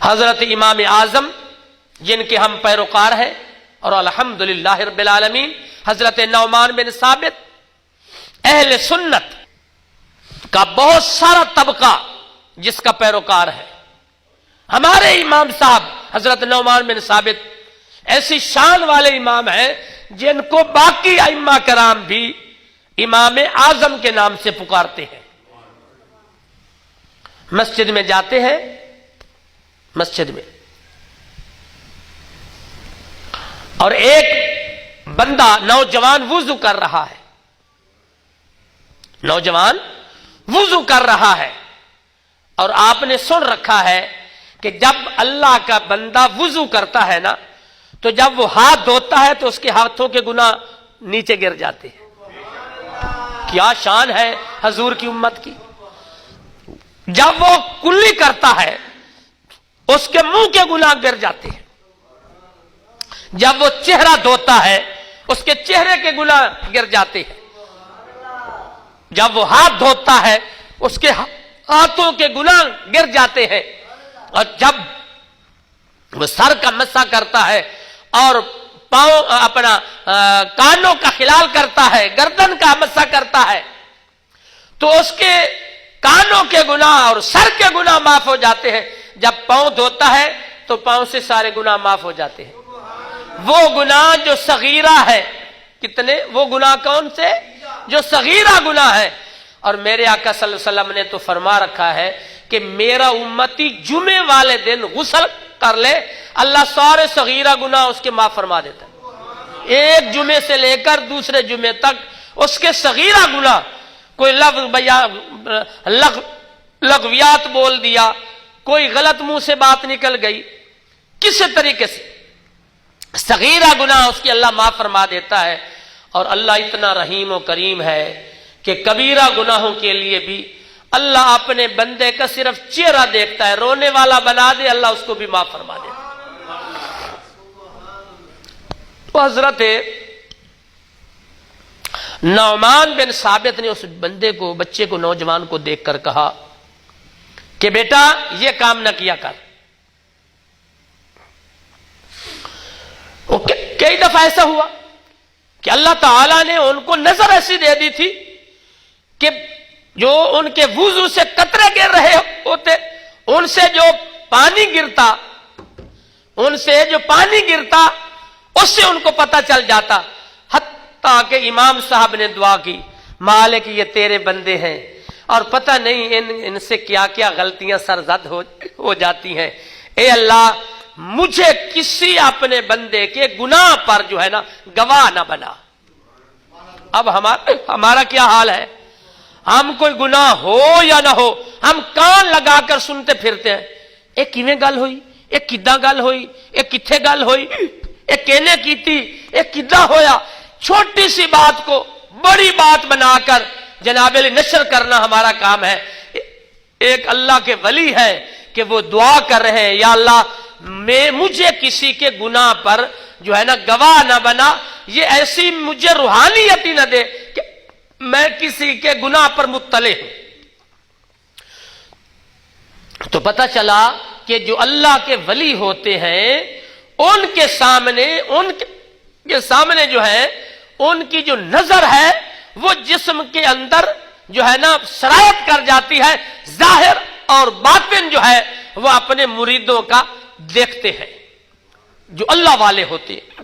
حضرت امام اعظم جن کے ہم پیروکار ہیں اور الحمدللہ رب العالمین، حضرت نعمان بن ثابت، اہل سنت کا بہت سارا طبقہ جس کا پیروکار ہے۔ ہمارے امام صاحب حضرت نعمان بن ثابت ایسی شان والے امام ہیں جن کو باقی ائمہ کرام بھی امام اعظم کے نام سے پکارتے ہیں۔ مسجد میں جاتے ہیں، مسجد میں، اور ایک بندہ نوجوان وضو کر رہا ہے، نوجوان وضو کر رہا ہے، اور آپ نے سن رکھا ہے کہ جب اللہ کا بندہ وضو کرتا ہے نا تو جب وہ ہاتھ دھوتا ہے تو اس کے ہاتھوں کے گناہ نیچے گر جاتے ہیں۔ کیا شان ہے حضور کی امت کی! جب وہ کلی کرتا ہے اس کے منہ کے گناہ گر جاتے ہیں، جب وہ چہرہ دھوتا ہے اس کے چہرے کے گناہ گر جاتے ہیں، جب وہ ہاتھ دھوتا ہے اس کے ہاتھوں کے گناہ گر جاتے ہیں، اور جب وہ سر کا مسح کرتا ہے اور پاؤں اپنا کانوں کا خلال کرتا ہے، گردن کا مسح کرتا ہے، تو اس کے کانوں کے گناہ اور سر کے گناہ معاف ہو جاتے ہیں۔ جب پاؤں دھوتا ہے تو پاؤں سے سارے گناہ معاف ہو جاتے ہیں۔ وہ گناہ جو صغیرہ ہے، کتنے؟ وہ گناہ کون سے؟ جو صغیرہ گناہ ہے۔ اور میرے آقا صلی اللہ علیہ وسلم نے تو فرما رکھا ہے کہ میرا امتی جمعے والے دن غسل کر لے، اللہ سارے صغیرہ گناہ اس کے معاف فرما دیتا ہے۔ ایک جمعے سے لے کر دوسرے جمعے تک اس کے صغیرہ گناہ، کوئی لغویات بول دیا، کوئی غلط منہ سے بات نکل گئی، کسی طریقے سے صغیرہ گناہ اس کی اللہ معاف فرما دیتا ہے۔ اور اللہ اتنا رحیم و کریم ہے کہ کبیرہ گناہوں کے لیے بھی اللہ اپنے بندے کا صرف چہرہ دیکھتا ہے، رونے والا بنا دے اللہ اس کو بھی معاف فرما دیتا ہے۔ تو حضرت نعمان بن ثابت نے اس بندے کو، بچے کو، نوجوان کو دیکھ کر کہا کہ بیٹا یہ کام نہ کیا کر۔ کئی دفعہ ایسا ہوا کہ اللہ تعالیٰ نے ان کو نظر ایسی دے دی تھی کہ جو ان کے وضو سے قطرے گر رہے ہوتے، ان سے جو پانی گرتا اس سے ان کو پتہ چل جاتا، حتیٰ کہ امام صاحب نے دعا کی، مالک یہ تیرے بندے ہیں اور پتہ نہیں ان سے کیا کیا غلطیاں سرزد ہو جاتی ہیں، اے اللہ مجھے کسی اپنے بندے کے گناہ پر جو ہے نا گواہ نہ بنا۔ اب ہمارا کیا حال ہے؟ ہم کوئی گناہ ہو یا نہ ہو ہم کان لگا کر سنتے پھرتے ہیں، ایک کیویں گل ہوئی، ایک کداں گل ہوئی، ایک کتھے گل ہوئی، ایک کہنے کی تھی، ایک کداں ہویا۔ چھوٹی سی بات کو بڑی بات بنا کر جناب علی نشر کرنا ہمارا کام ہے۔ ایک اللہ کے ولی ہے کہ وہ دعا کر رہے ہیں، یا اللہ مجھے کسی کے گناہ پر جو ہے نا گواہ نہ بنا، یہ ایسی مجھے روحانیت ہی نہ دے کہ میں کسی کے گناہ پر مطلع ہوں۔ تو پتہ چلا کہ جو اللہ کے ولی ہوتے ہیں ان کے سامنے جو ہے ان کی جو نظر ہے وہ جسم کے اندر جو ہے نا سرایت کر جاتی ہے، ظاہر اور باطن جو ہے وہ اپنے مریدوں کا دیکھتے ہیں جو اللہ والے ہوتے ہیں۔